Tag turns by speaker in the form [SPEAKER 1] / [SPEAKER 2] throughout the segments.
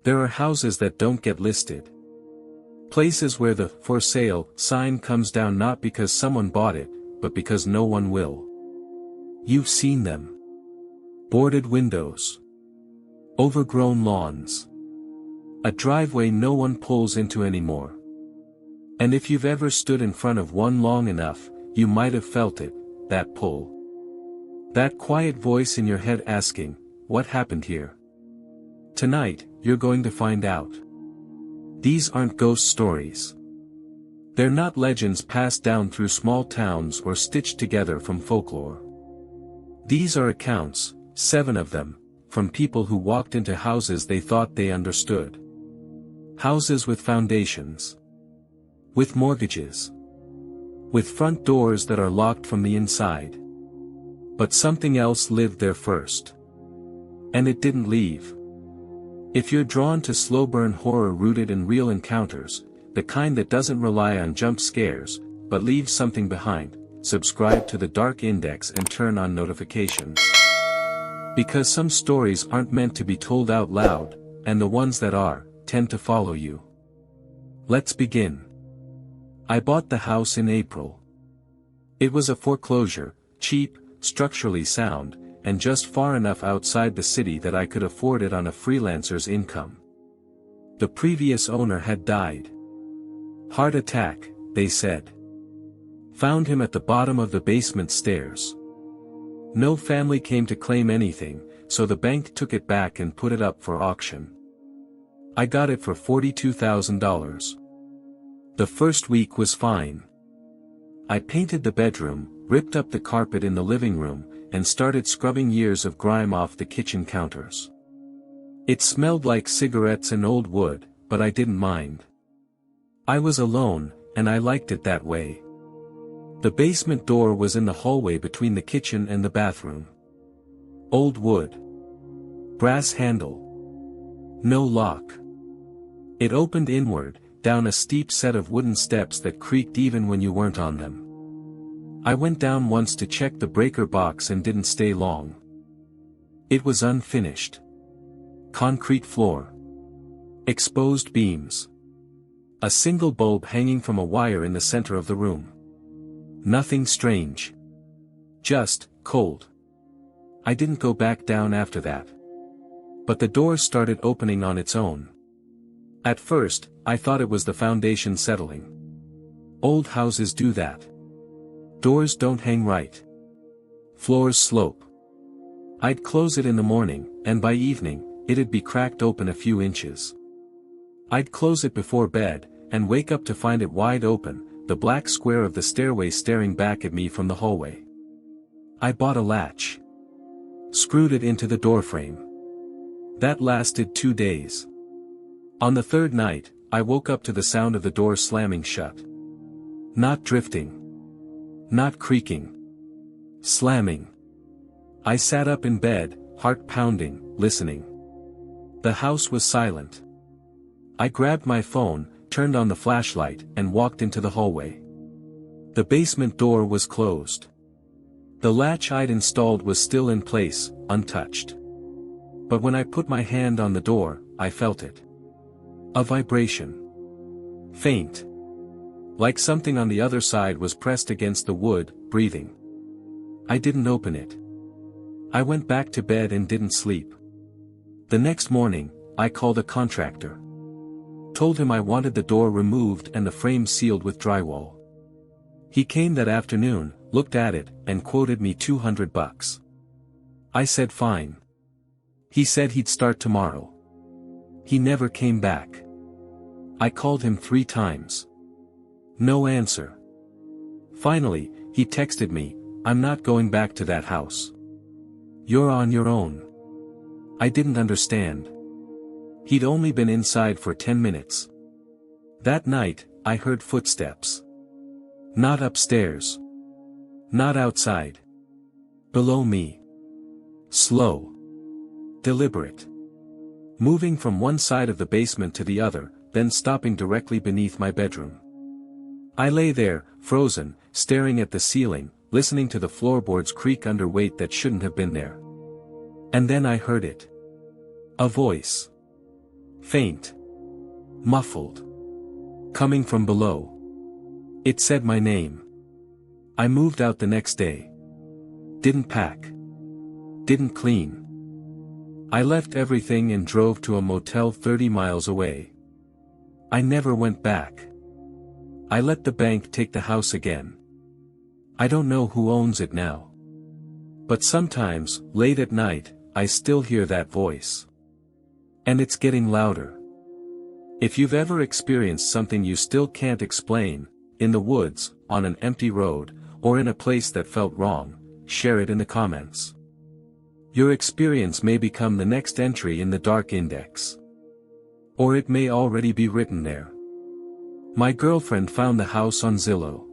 [SPEAKER 1] There are houses that don't get listed. Places where the "for sale" sign comes down not because someone bought it, but because no one will. You've seen them. Boarded windows. Overgrown lawns. A driveway no one pulls into anymore. And if you've ever stood in front of one long enough, you might have felt it, that pull. That quiet voice in your head asking, what happened here? Tonight, you're going to find out. These aren't ghost stories. They're not legends passed down through small towns or stitched together from folklore. These are accounts, 7 of them, from people who walked into houses they thought they understood. Houses with foundations. With mortgages. With front doors that are locked from the inside. But something else lived there first. And it didn't leave. If you're drawn to slow-burn horror rooted in real encounters, the kind that doesn't rely on jump scares, but leaves something behind, subscribe to the Dark Index and turn on notifications. Because some stories aren't meant to be told out loud, and the ones that are, tend to follow you. Let's begin. I bought the house in April. It was a foreclosure, cheap, structurally sound, and just far enough outside the city that I could afford it on a freelancer's income. The previous owner had died. Heart attack, they said. Found him at the bottom of the basement stairs. No family came to claim anything, so the bank took it back and put it up for auction. I got it for $42,000. The first week was fine. I painted the bedroom, ripped up the carpet in the living room, and started scrubbing years of grime off the kitchen counters. It smelled like cigarettes and old wood, but I didn't mind. I was alone, and I liked it that way. The basement door was in the hallway between the kitchen and the bathroom. Old wood. Brass handle. No lock. It opened inward, down a steep set of wooden steps that creaked even when you weren't on them. I went down once to check the breaker box and didn't stay long. It was unfinished. Concrete floor. Exposed beams. A single bulb hanging from a wire in the center of the room. Nothing strange. Just cold. I didn't go back down after that. But the door started opening on its own. At first, I thought it was the foundation settling. Old houses do that. Doors don't hang right. Floors slope. I'd close it in the morning, and by evening, it'd be cracked open a few inches. I'd close it before bed, and wake up to find it wide open, the black square of the stairway staring back at me from the hallway. I bought a latch. Screwed it into the doorframe. That lasted 2 days. On the 3rd night, I woke up to the sound of the door slamming shut. Not drifting. Not creaking. Slamming. I sat up in bed, heart pounding, listening. The house was silent. I grabbed my phone, turned on the flashlight, and walked into the hallway. The basement door was closed. The latch I'd installed was still in place, untouched. But when I put my hand on the door, I felt it. A vibration. Faint. Like something on the other side was pressed against the wood, breathing. I didn't open it. I went back to bed and didn't sleep. The next morning, I called a contractor. Told him I wanted the door removed and the frame sealed with drywall. He came that afternoon, looked at it, and quoted me $200. I said fine. He said he'd start tomorrow. He never came back. I called him 3 times. No answer. Finally, he texted me, I'm not going back to that house. You're on your own. I didn't understand. He'd only been inside for 10 minutes. That night, I heard footsteps. Not upstairs. Not outside. Below me. Slow. Deliberate. Moving from one side of the basement to the other, then stopping directly beneath my bedroom. I lay there, frozen, staring at the ceiling, listening to the floorboards creak under weight that shouldn't have been there. And then I heard it. A voice. Faint. Muffled. Coming from below. It said my name. I moved out the next day. Didn't pack. Didn't clean. I left everything and drove to a motel 30 miles away. I never went back. I let the bank take the house again. I don't know who owns it now. But sometimes, late at night, I still hear that voice. And it's getting louder. If you've ever experienced something you still can't explain, in the woods, on an empty road, or in a place that felt wrong, share it in the comments. Your experience may become the next entry in the Dark Index. Or it may already be written there. My girlfriend found the house on Zillow.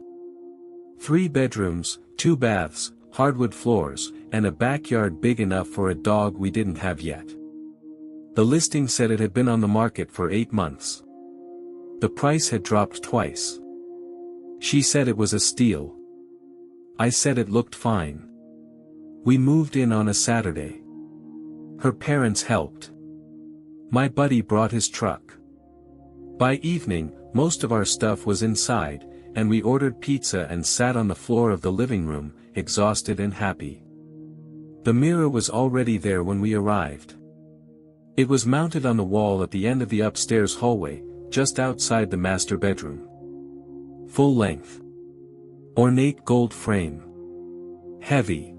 [SPEAKER 1] 3 bedrooms, 2 baths, hardwood floors, and a backyard big enough for a dog we didn't have yet. The listing said it had been on the market for 8 months. The price had dropped twice. She said it was a steal. I said it looked fine. We moved in on a Saturday. Her parents helped. My buddy brought his truck. By evening, most of our stuff was inside, and we ordered pizza and sat on the floor of the living room, exhausted and happy. The mirror was already there when we arrived. It was mounted on the wall at the end of the upstairs hallway, just outside the master bedroom. Full length. Ornate gold frame. Heavy.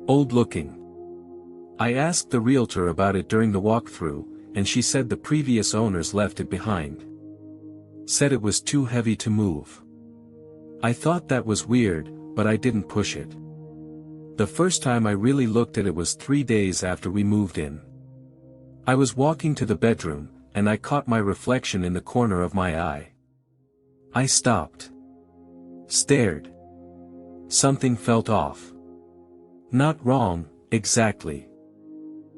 [SPEAKER 1] Old looking. I asked the realtor about it during the walkthrough, and she said the previous owners left it behind. Said it was too heavy to move. I thought that was weird, but I didn't push it. The first time I really looked at it was 3 days after we moved in. I was walking to the bedroom, and I caught my reflection in the corner of my eye. I stopped. Stared. Something felt off. Not wrong, exactly.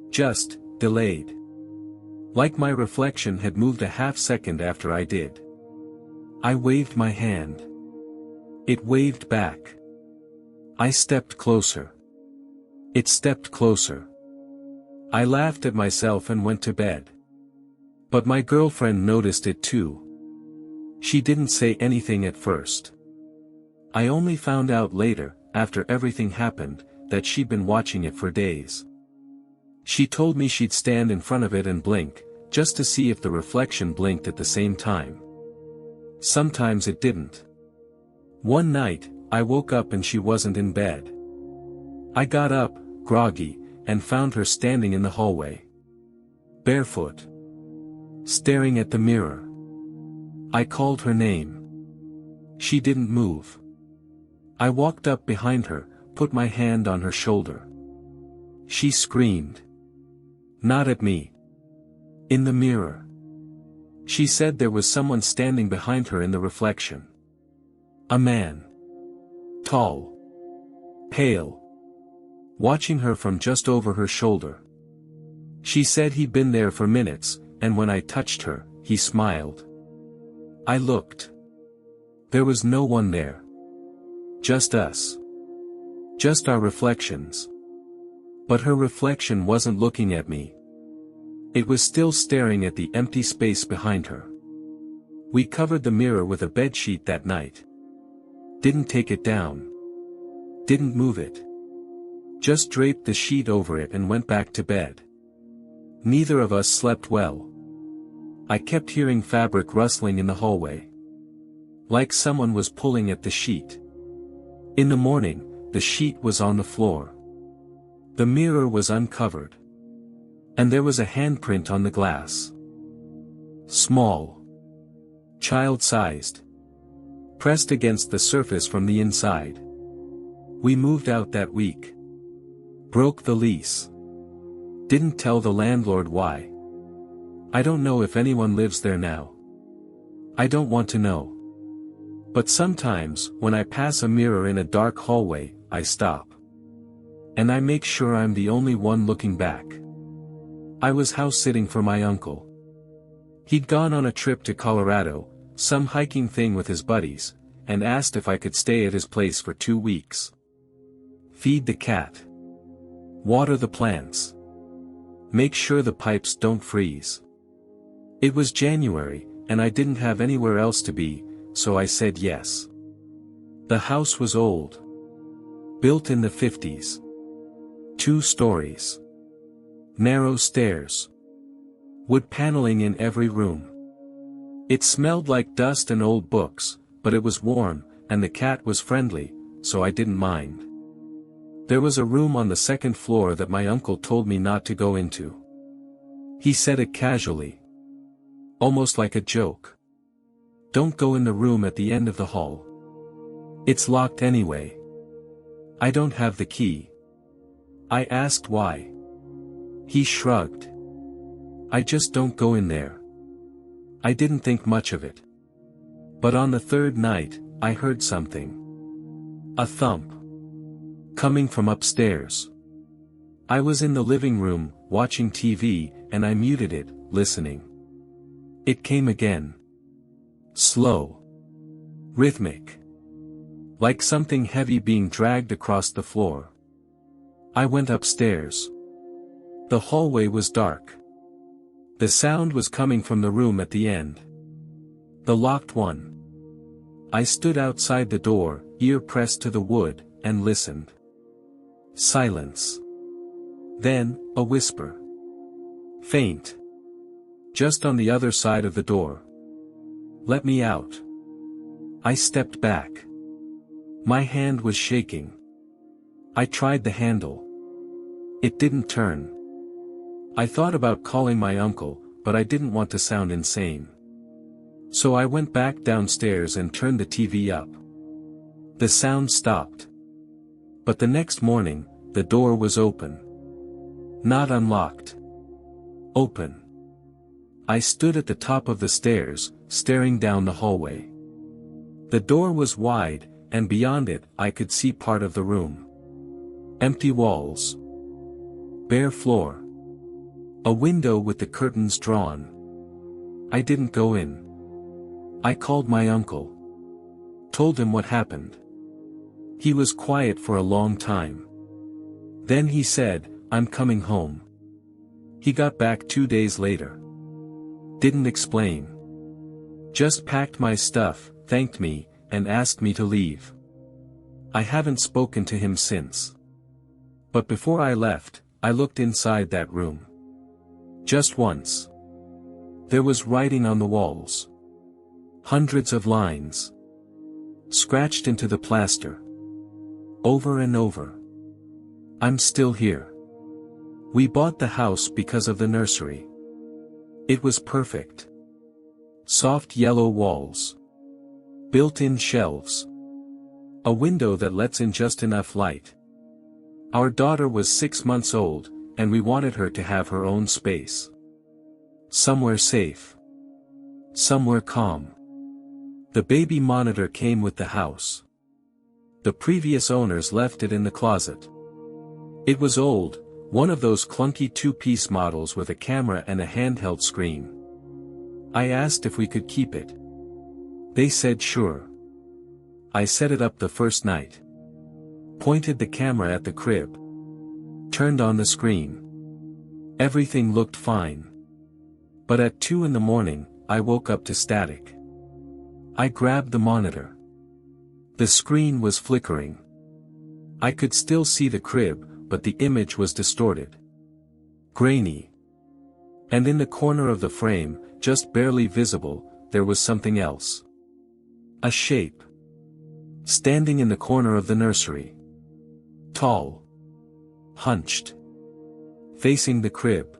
[SPEAKER 1] Just, delayed. Like my reflection had moved a half second after I did. I waved my hand. It waved back. I stepped closer. It stepped closer. I laughed at myself and went to bed. But my girlfriend noticed it too. She didn't say anything at first. I only found out later, after everything happened, that she'd been watching it for days. She told me she'd stand in front of it and blink, just to see if the reflection blinked at the same time. Sometimes it didn't. One night, I woke up and she wasn't in bed. I got up, groggy, and found her standing in the hallway. Barefoot. Staring at the mirror. I called her name. She didn't move. I walked up behind her, put my hand on her shoulder. She screamed. Not at me. In the mirror. She said there was someone standing behind her in the reflection. A man. Tall. Pale. Watching her from just over her shoulder. She said he'd been there for minutes, and when I touched her, he smiled. I looked. There was no one there. Just us. Just our reflections. But her reflection wasn't looking at me. It was still staring at the empty space behind her. We covered the mirror with a bedsheet that night. Didn't take it down. Didn't move it. Just draped the sheet over it and went back to bed. Neither of us slept well. I kept hearing fabric rustling in the hallway. Like someone was pulling at the sheet. In the morning, the sheet was on the floor. The mirror was uncovered. And there was a handprint on the glass. Small. Child-sized. Pressed against the surface from the inside. We moved out that week. Broke the lease. Didn't tell the landlord why. I don't know if anyone lives there now. I don't want to know. But sometimes, when I pass a mirror in a dark hallway, I stop. And I make sure I'm the only one looking back. I was house-sitting for my uncle. He'd gone on a trip to Colorado, some hiking thing with his buddies, and asked if I could stay at his place for 2 weeks. Feed the cat. Water the plants. Make sure the pipes don't freeze. It was January, and I didn't have anywhere else to be, so I said yes. The house was old. Built in the 50s. 2 stories. Narrow stairs. Wood paneling in every room. It smelled like dust and old books, but it was warm, and the cat was friendly, so I didn't mind. There was a room on the 2nd floor that my uncle told me not to go into. He said it casually. Almost like a joke. Don't go in the room at the end of the hall. It's locked anyway. I don't have the key. I asked why. He shrugged. I just don't go in there. I didn't think much of it. But on the 3rd night, I heard something. A thump. Coming from upstairs. I was in the living room, watching TV, and I muted it, listening. It came again. Slow. Rhythmic. Like something heavy being dragged across the floor. I went upstairs. The hallway was dark. The sound was coming from the room at the end. The locked one. I stood outside the door, ear pressed to the wood, and listened. Silence. Then, a whisper. Faint. Just on the other side of the door. Let me out. I stepped back. My hand was shaking. I tried the handle. It didn't turn. I thought about calling my uncle, but I didn't want to sound insane. So I went back downstairs and turned the TV up. The sound stopped. But the next morning, the door was open. Not unlocked. Open. I stood at the top of the stairs, staring down the hallway. The door was wide, and beyond it I could see part of the room. Empty walls. Bare floor. A window with the curtains drawn. I didn't go in. I called my uncle. Told him what happened. He was quiet for a long time. Then he said, "I'm coming home." He got back 2 days later. Didn't explain. Just packed my stuff, thanked me, and asked me to leave. I haven't spoken to him since. But before I left, I looked inside that room. Just once. There was writing on the walls. Hundreds of lines. Scratched into the plaster. Over and over. I'm still here. We bought the house because of the nursery. It was perfect. Soft yellow walls. Built-in shelves. A window that lets in just enough light. Our daughter was 6 months old, and we wanted her to have her own space. Somewhere safe. Somewhere calm. The baby monitor came with the house. The previous owners left it in the closet. It was old, one of those clunky 2-piece models with a camera and a handheld screen. I asked if we could keep it. They said sure. I set it up the first night. Pointed the camera at the crib. Turned on the screen. Everything looked fine. But at 2 in the morning, I woke up to static. I grabbed the monitor. The screen was flickering. I could still see the crib, but the image was distorted. Grainy. And in the corner of the frame, just barely visible, there was something else. A shape. Standing in the corner of the nursery. Tall. Hunched. Facing the crib.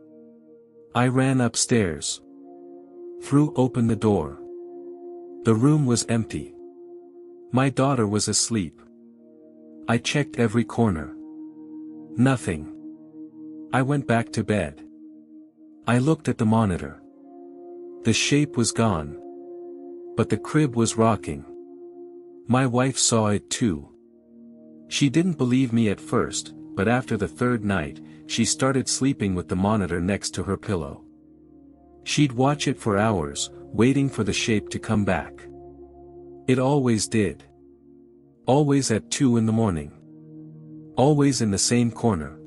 [SPEAKER 1] I ran upstairs. Threw open the door. The room was empty. My daughter was asleep. I checked every corner. Nothing. I went back to bed. I looked at the monitor. The shape was gone. But the crib was rocking. My wife saw it too. She didn't believe me at first, but after the 3rd night, she started sleeping with the monitor next to her pillow. She'd watch it for hours, waiting for the shape to come back. It always did. Always at 2 in the morning. Always in the same corner.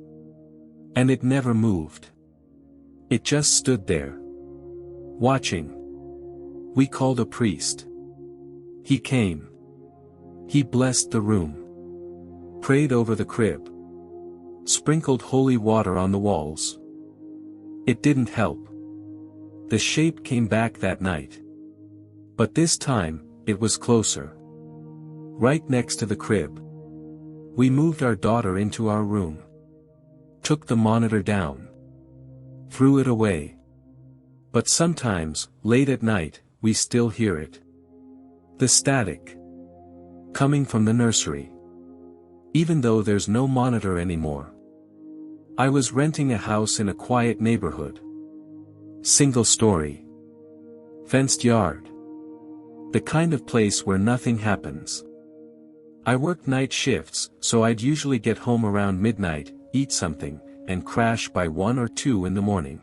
[SPEAKER 1] And it never moved. It just stood there. Watching. We called a priest. He came. He blessed the room. Prayed over the crib. Sprinkled holy water on the walls. It didn't help. The shape came back that night. But this time, it was closer. Right next to the crib. We moved our daughter into our room. Took the monitor down. Threw it away. But sometimes, late at night, we still hear it. The static. Coming from the nursery. Even though there's no monitor anymore. I was renting a house in a quiet neighborhood. Single story. Fenced yard. The kind of place where nothing happens. I worked night shifts, so I'd usually get home around midnight, eat something, and crash by 1 or 2 in the morning.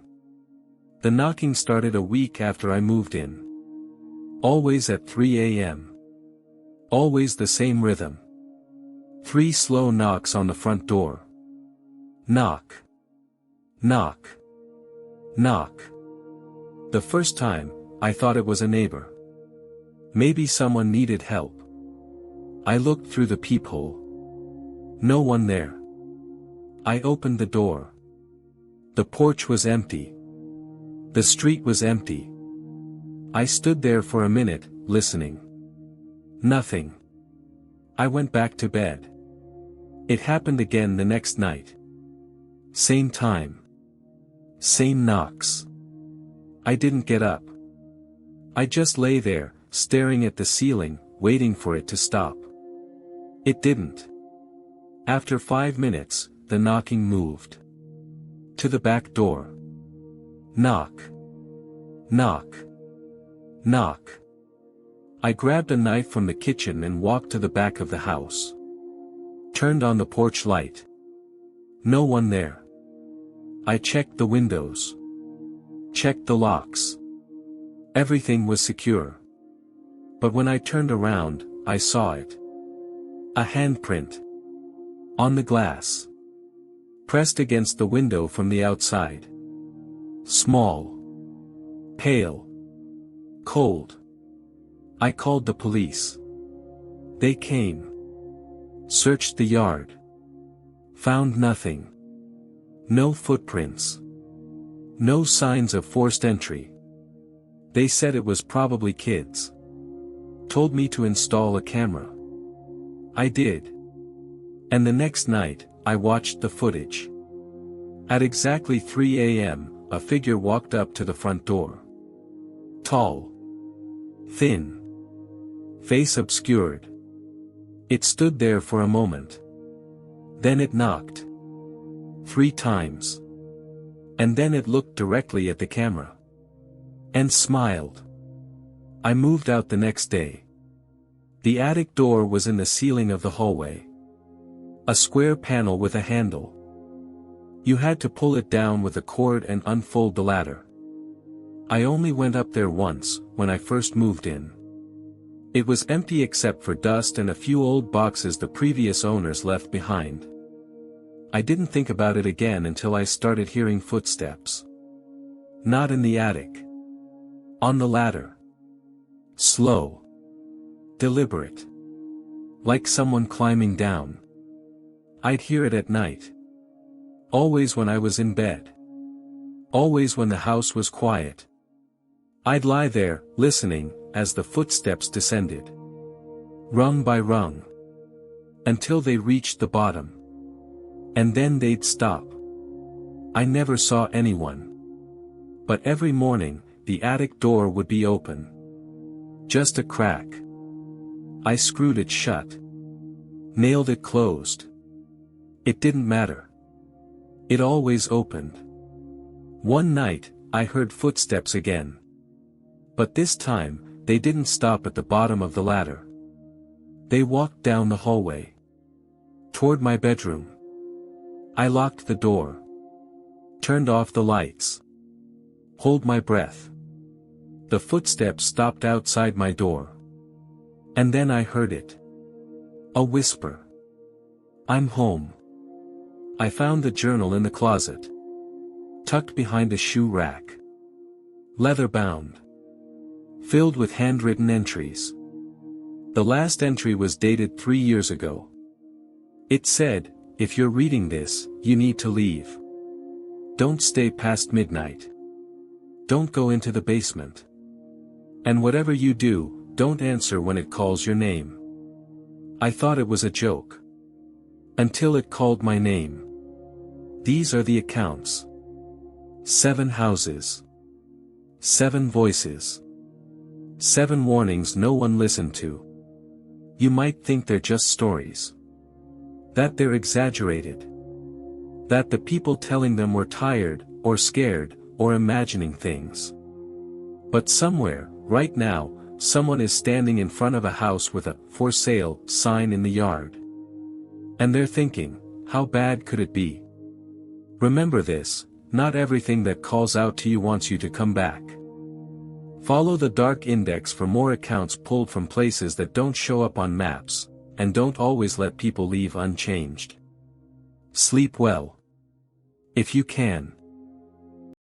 [SPEAKER 1] The knocking started a week after I moved in. Always at 3 a.m. Always the same rhythm. 3 slow knocks on the front door. Knock. Knock. Knock. The first time, I thought it was a neighbor. Maybe someone needed help. I looked through the peephole. No one there. I opened the door. The porch was empty. The street was empty. I stood there for a minute, listening. Nothing. I went back to bed. It happened again the next night. Same time. Same knocks. I didn't get up. I just lay there, staring at the ceiling, waiting for it to stop. It didn't. After 5 minutes, the knocking moved. To the back door. Knock. Knock. Knock. I grabbed a knife from the kitchen and walked to the back of the house. Turned on the porch light. No one there. I checked the windows. Checked the locks. Everything was secure. But when I turned around, I saw it. A handprint. On the glass. Pressed against the window from the outside. Small. Pale. Cold. I called the police. They came. Searched the yard. Found nothing. No footprints. No signs of forced entry. They said it was probably kids. Told me to install a camera. I did. And the next night, I watched the footage. At exactly 3 a.m., a figure walked up to the front door. Tall. Thin. Face obscured. It stood there for a moment. Then it knocked. 3 times. And then it looked directly at the camera. And smiled. I moved out the next day. The attic door was in the ceiling of the hallway. A square panel with a handle. You had to pull it down with a cord and unfold the ladder. I only went up there once, when I first moved in. It was empty except for dust and a few old boxes the previous owners left behind. I didn't think about it again until I started hearing footsteps. Not in the attic. On the ladder. Slow. Deliberate. Like someone climbing down. I'd hear it at night. Always when I was in bed. Always when the house was quiet. I'd lie there, listening, as the footsteps descended. Rung by rung. Until they reached the bottom. And then they'd stop. I never saw anyone. But every morning, the attic door would be open. Just a crack. I screwed it shut. Nailed it closed. It didn't matter. It always opened. One night, I heard footsteps again. But this time, they didn't stop at the bottom of the ladder. They walked down the hallway. Toward my bedroom. I locked the door. Turned off the lights. Hold my breath. The footsteps stopped outside my door. And then I heard it. A whisper. I'm home. I found the journal in the closet. Tucked behind a shoe rack. Leather-bound. Filled with handwritten entries. The last entry was dated 3 years ago. It said, "If you're reading this, you need to leave. Don't stay past midnight. Don't go into the basement. And whatever you do, don't answer when it calls your name." I thought it was a joke. Until it called my name. These are the accounts. 7 houses. 7 voices. 7 warnings no one listened to. You might think they're just stories. That they're exaggerated. That the people telling them were tired, or scared, or imagining things. But somewhere, right now, someone is standing in front of a house with a "for sale" sign in the yard. And they're thinking, how bad could it be? Remember this, not everything that calls out to you wants you to come back. Follow the dark index for more accounts pulled from places that don't show up on maps, and don't always let people leave unchanged. Sleep well. If you can.